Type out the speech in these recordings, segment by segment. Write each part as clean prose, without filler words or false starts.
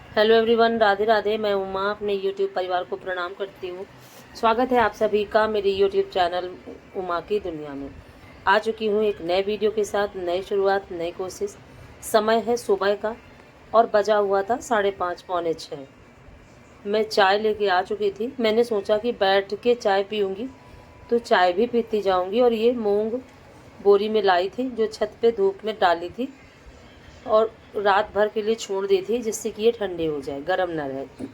Hello everyone, Radhe Radhe. मैं उमा अपने YouTube परिवार को प्रणाम करती हूँ। स्वागत है आप सभी का मेरी यूट्यूब चैनल उमा की दुनिया में। आ चुकी हूँ एक नए वीडियो के साथ, नई शुरुआत, नई कोशिश। समय है सुबह का और बजा हुआ था 5:30 पौने 6। मैं चाय लेके आ चुकी थी। मैंने सोचा कि बैठ के चाय पीऊँगी तो चाय भी पीती जाऊँगी। और ये मूँग बोरी में लाई थी जो छत पे धूप में डाली थी और रात भर के लिए छोड़ दी थी, जिससे कि ये ठंडे हो जाए, गर्म ना रहे।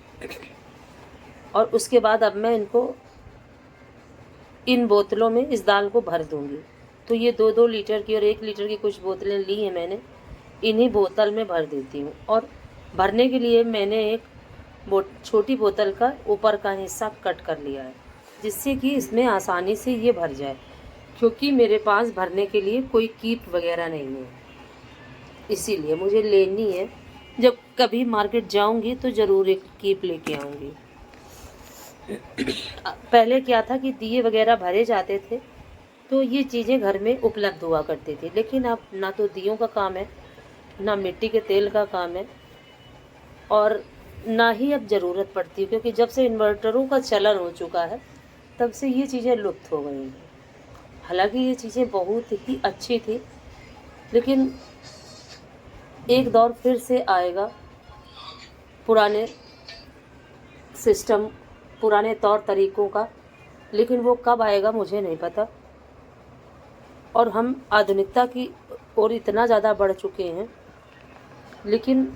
और उसके बाद अब मैं इनको इन बोतलों में इस दाल को भर दूंगी। तो ये 2-2 लीटर की और 1 लीटर की कुछ बोतलें ली हैं मैंने, इन्हीं बोतल में भर देती हूँ। और भरने के लिए मैंने एक छोटी बोतल का ऊपर का हिस्सा कट कर लिया है, जिससे कि इसमें आसानी से ये भर जाए, क्योंकि मेरे पास भरने के लिए कोई कीप वगैरह नहीं है। इसीलिए मुझे लेनी है। जब कभी मार्केट जाऊंगी तो ज़रूर एक कीप लेके आऊंगी। पहले क्या था कि दिए वगैरह भरे जाते थे तो ये चीज़ें घर में उपलब्ध हुआ करती थी, लेकिन अब ना तो दियों का काम है, ना मिट्टी के तेल का काम है, और ना ही अब ज़रूरत पड़ती है, क्योंकि जब से इन्वर्टरों का चलन हो चुका है तब से ये चीज़ें लुप्त हो गई हैं। हालांकि ये चीज़ें बहुत ही अच्छी थी, लेकिन एक दौर फिर से आएगा पुराने सिस्टम, पुराने तौर तरीक़ों का, लेकिन वो कब आएगा मुझे नहीं पता। और हम आधुनिकता की ओर इतना ज़्यादा बढ़ चुके हैं, लेकिन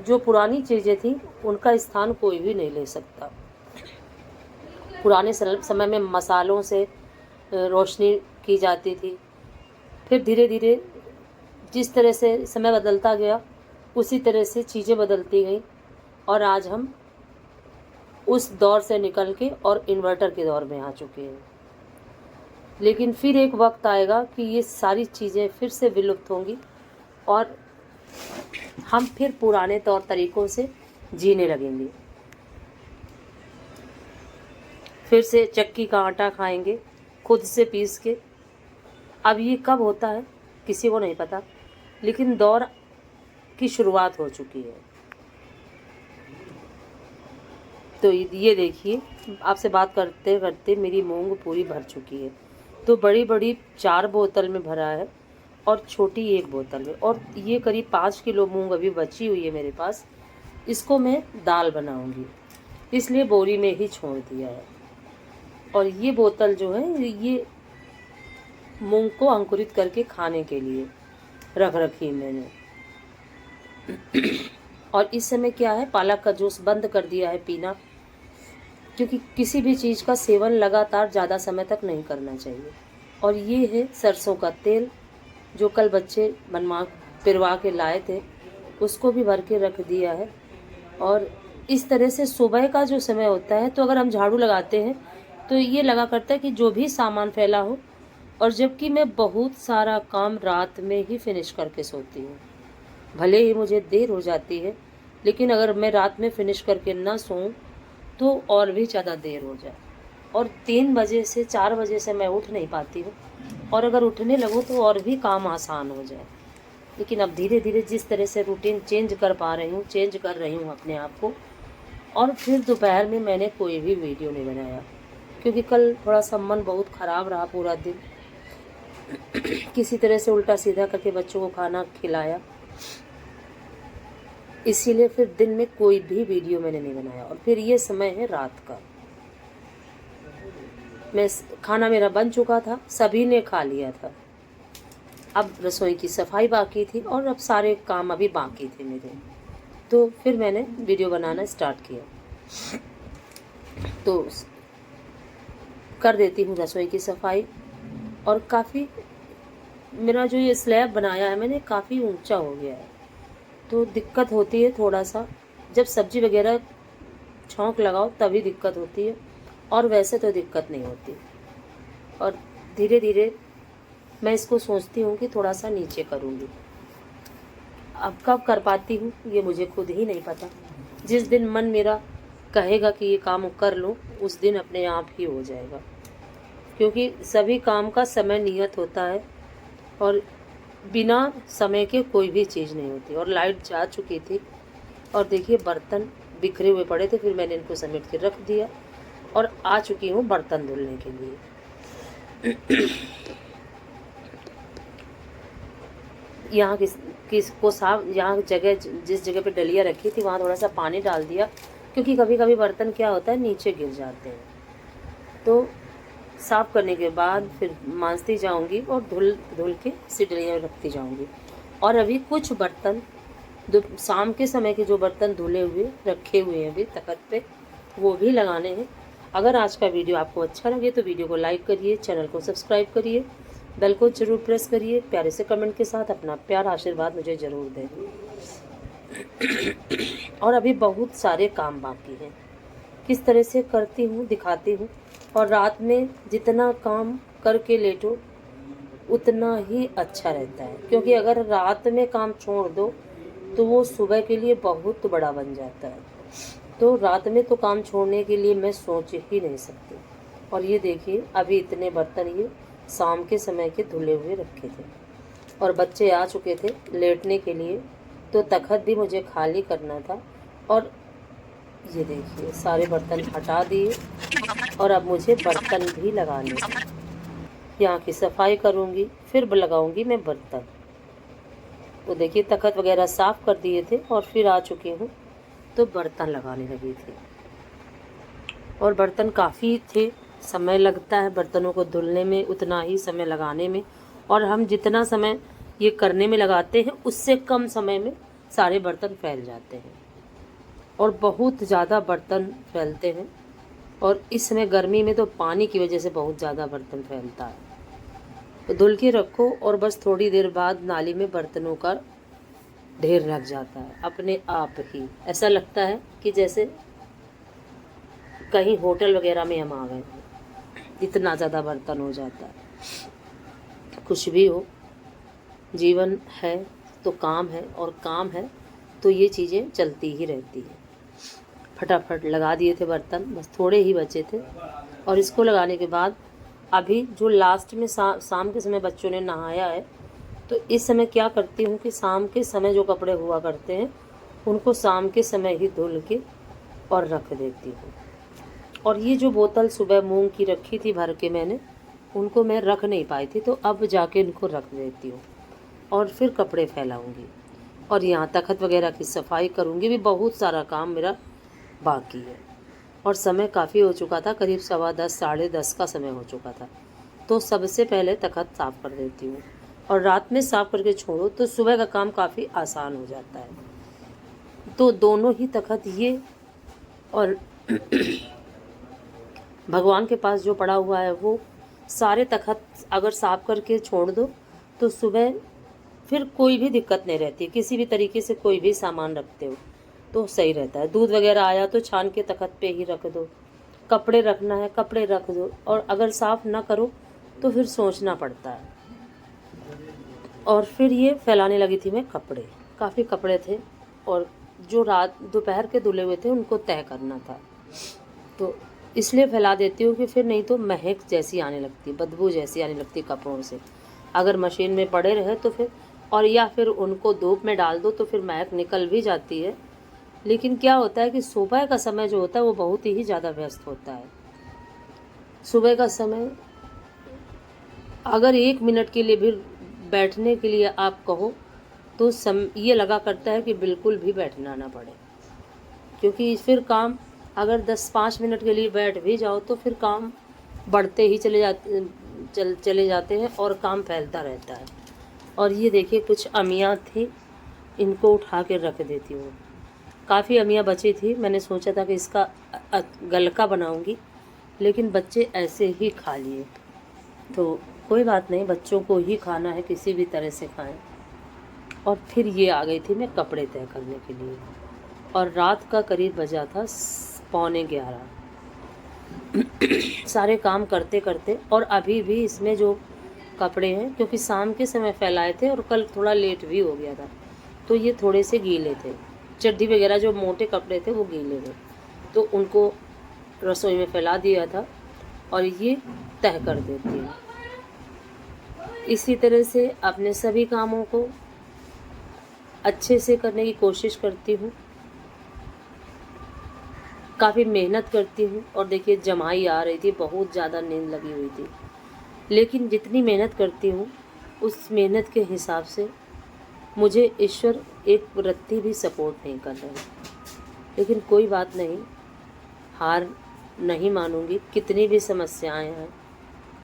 जो पुरानी चीज़ें थी उनका स्थान कोई भी नहीं ले सकता। पुराने समय में मसालों से रोशनी की जाती थी। फिर धीरे धीरे जिस तरह से समय बदलता गया उसी तरह से चीज़ें बदलती गई, और आज हम उस दौर से निकल के और इन्वर्टर के दौर में आ चुके हैं। लेकिन फिर एक वक्त आएगा कि ये सारी चीज़ें फिर से विलुप्त होंगी और हम फिर पुराने तौर तरीक़ों से जीने लगेंगे। फिर से चक्की का आटा खाएंगे, खुद से पीस के। अब ये कब होता है किसी को नहीं पता, लेकिन दौर की शुरुआत हो चुकी है। तो ये देखिए, आपसे बात करते करते मेरी मूंग पूरी भर चुकी है। तो बड़ी बड़ी 4 बोतल में भरा है और छोटी 1 बोतल में, और ये करीब 5 किलो मूंग अभी बची हुई है मेरे पास। इसको मैं दाल बनाऊंगी, इसलिए बोरी में ही छोड़ दिया है। और ये बोतल जो है ये मूंग को अंकुरित करके खाने के लिए रख रखी मैंने। और इस समय क्या है, पालक का जूस बंद कर दिया है पीना, क्योंकि किसी भी चीज़ का सेवन लगातार ज़्यादा समय तक नहीं करना चाहिए। और ये है सरसों का तेल, जो कल बच्चे पिरवा के लाए थे, उसको भी भर के रख दिया है। और इस तरह से सुबह का जो समय होता है, तो अगर हम झाड़ू लगाते हैं तो ये लगा करता है कि जो भी सामान फैला हो, और जबकि मैं बहुत सारा काम रात में ही फिनिश करके सोती हूँ। भले ही मुझे देर हो जाती है, लेकिन अगर मैं रात में फिनिश करके ना सोऊं तो और भी ज़्यादा देर हो जाए। और 3 बजे से 4 बजे से मैं उठ नहीं पाती हूँ, और अगर उठने लगूँ तो और भी काम आसान हो जाए। लेकिन अब धीरे धीरे जिस तरह से रूटीन चेंज कर रही हूँ अपने आप को। और फिर दोपहर में मैंने कोई भी वीडियो नहीं बनाया, क्योंकि कल थोड़ा सा मन बहुत ख़राब रहा पूरा दिन। किसी तरह से उल्टा सीधा करके बच्चों को खाना खिलाया, इसीलिए फिर दिन में कोई भी वीडियो मैंने नहीं बनाया। और फिर ये समय है रात का। खाना मेरा बन चुका था, सभी ने खा लिया था। अब रसोई की सफाई बाकी थी और अब सारे काम अभी बाकी थे मेरे। तो फिर मैंने वीडियो बनाना स्टार्ट किया। तो कर देती हूँ रसोई की सफाई। और काफ़ी मेरा जो ये स्लैब बनाया है मैंने, काफ़ी ऊंचा हो गया है, तो दिक्कत होती है थोड़ा सा। जब सब्जी वगैरह छौंक लगाओ तभी दिक्कत होती है, और वैसे तो दिक्कत नहीं होती। और धीरे धीरे मैं इसको सोचती हूँ कि थोड़ा सा नीचे करूँगी। अब कब कर पाती हूँ ये मुझे खुद ही नहीं पता। जिस दिन मन मेरा कहेगा कि ये काम कर लूँ, उस दिन अपने आप ही हो जाएगा, क्योंकि सभी काम का समय नियत होता है, और बिना समय के कोई भी चीज़ नहीं होती। और लाइट जा चुकी थी, और देखिए बर्तन बिखरे हुए पड़े थे, फिर मैंने इनको समेट के रख दिया और आ चुकी हूँ बर्तन धुलने के लिए। यहाँ किसको साफ, यहाँ जगह जिस जगह पे डलिया रखी थी वहाँ थोड़ा सा पानी डाल दिया, क्योंकि कभी कभी बर्तन क्या होता है नीचे गिर जाते हैं। तो साफ़ करने के बाद फिर मांजती जाऊंगी और धुल के इसी डलिया में रखती जाऊंगी। और अभी कुछ बर्तन शाम के समय के जो बर्तन धुले हुए रखे हुए हैं अभी तख्त पे, वो भी लगाने हैं। अगर आज का वीडियो आपको अच्छा लगे तो वीडियो को लाइक करिए, चैनल को सब्सक्राइब करिए, बेल को ज़रूर प्रेस करिए, प्यारे से कमेंट के साथ अपना प्यार आशीर्वाद मुझे ज़रूर दें। और अभी बहुत सारे काम बाकी हैं, किस तरह से करती हूँ दिखाती हूँ। और रात में जितना काम करके लेटो उतना ही अच्छा रहता है, क्योंकि अगर रात में काम छोड़ दो तो वो सुबह के लिए बहुत बड़ा बन जाता है। तो रात में तो काम छोड़ने के लिए मैं सोच ही नहीं सकती। और ये देखिए अभी इतने बर्तन ये शाम के समय के धुले हुए रखे थे, और बच्चे आ चुके थे लेटने के लिए, तो तख्त भी मुझे खाली करना था। और ये देखिए सारे बर्तन हटा दिए और अब मुझे बर्तन भी लगाने, यहाँ की सफाई करूँगी फिर लगाऊँगी मैं बर्तन। तो देखिए तख्त वगैरह साफ़ कर दिए थे और फिर आ चुकी हूँ, तो बर्तन लगाने लगी थी। और बर्तन काफ़ी थे, समय लगता है बर्तनों को धुलने में उतना ही समय लगाने में, और हम जितना समय ये करने में लगाते हैं उससे कम समय में सारे बर्तन फैल जाते हैं, और बहुत ज़्यादा बर्तन फैलते हैं। और इस समय गर्मी में तो पानी की वजह से बहुत ज़्यादा बर्तन फैलता है। तो धुल के रखो और बस थोड़ी देर बाद नाली में बर्तनों का ढेर लग जाता है अपने आप ही। ऐसा लगता है कि जैसे कहीं होटल वगैरह में हम आ गए, इतना ज़्यादा बर्तन हो जाता है। कुछ भी हो, जीवन है तो काम है, और काम है तो ये चीज़ें चलती ही रहती हैं। फटाफट लगा दिए थे बर्तन, बस थोड़े ही बचे थे। और इसको लगाने के बाद अभी जो लास्ट में शाम के समय बच्चों ने नहाया है, तो इस समय क्या करती हूँ कि शाम के समय जो कपड़े हुआ करते हैं उनको शाम के समय ही धुल के और रख देती हूँ। और ये जो बोतल सुबह मूंग की रखी थी भर के मैंने, उनको मैं रख नहीं पाई थी, तो अब जाके इनको रख देती हूँ और फिर कपड़े फैलाऊँगी। और यहाँ तख्त वगैरह की सफाई करूँगी। भी बहुत सारा काम मेरा बाकी है, और समय काफ़ी हो चुका था, करीब 10:15 साढ़े 10 का समय हो चुका था। तो सबसे पहले तख्त साफ़ कर देती हूँ, और रात में साफ़ करके छोड़ो तो सुबह का काम काफ़ी आसान हो जाता है। तो दोनों ही तख्त ये और भगवान के पास जो पड़ा हुआ है वो सारे तख्त अगर साफ़ करके छोड़ दो तो सुबह फिर कोई भी दिक्कत नहीं रहती। किसी भी तरीके से कोई भी सामान रखते हो तो सही रहता है। दूध वगैरह आया तो छान के तख्त पे ही रख दो, कपड़े रखना है कपड़े रख दो, और अगर साफ़ ना करो तो फिर सोचना पड़ता है। और फिर ये फैलाने लगी थी मैं कपड़े, काफ़ी कपड़े थे, और जो रात दोपहर के धुले हुए थे उनको तय करना था, तो इसलिए फैला देती हूँ कि फिर नहीं तो महक जैसी आने लगती, बदबू जैसी आने लगती कपड़ों से। अगर मशीन में पड़े रहे तो फिर, और या फिर उनको धूप में डाल दो तो फिर महक निकल भी जाती है। लेकिन क्या होता है कि सुबह का समय जो होता है वो बहुत ही ज़्यादा व्यस्त होता है। सुबह का समय अगर 1 मिनट के लिए भी बैठने के लिए आप कहो तो ये लगा करता है कि बिल्कुल भी बैठना ना पड़े, क्योंकि फिर काम अगर 10-5 मिनट के लिए बैठ भी जाओ तो फिर काम बढ़ते ही चले जाते हैं और काम फैलता रहता है। और ये देखिए कुछ अमियाँ थी, इनको उठा के रख देती हूँ। काफ़ी अमियाँ बची थी, मैंने सोचा था कि इसका गलका बनाऊंगी, लेकिन बच्चे ऐसे ही खा लिए। तो कोई बात नहीं, बच्चों को ही खाना है, किसी भी तरह से खाएं। और फिर ये आ गई थी मैं कपड़े तय करने के लिए, और रात का करीब बजा था 11:45। सारे काम करते करते, और अभी भी इसमें जो कपड़े हैं क्योंकि शाम के समय फैलाए थे और कल थोड़ा लेट भी हो गया था, तो ये थोड़े से गीले थे। चड्डी वगैरह जो मोटे कपड़े थे वो गीले थे, तो उनको रसोई में फैला दिया था और ये तह कर देती हूँ। इसी तरह से अपने सभी कामों को अच्छे से करने की कोशिश करती हूँ, काफ़ी मेहनत करती हूँ और देखिए जमाई आ रही थी, बहुत ज़्यादा नींद लगी हुई थी, लेकिन जितनी मेहनत करती हूँ उस मेहनत के हिसाब से मुझे ईश्वर एक रत्ती भी सपोर्ट नहीं कर रहे। लेकिन कोई बात नहीं, हार नहीं मानूंगी। कितनी भी समस्याएं हैं,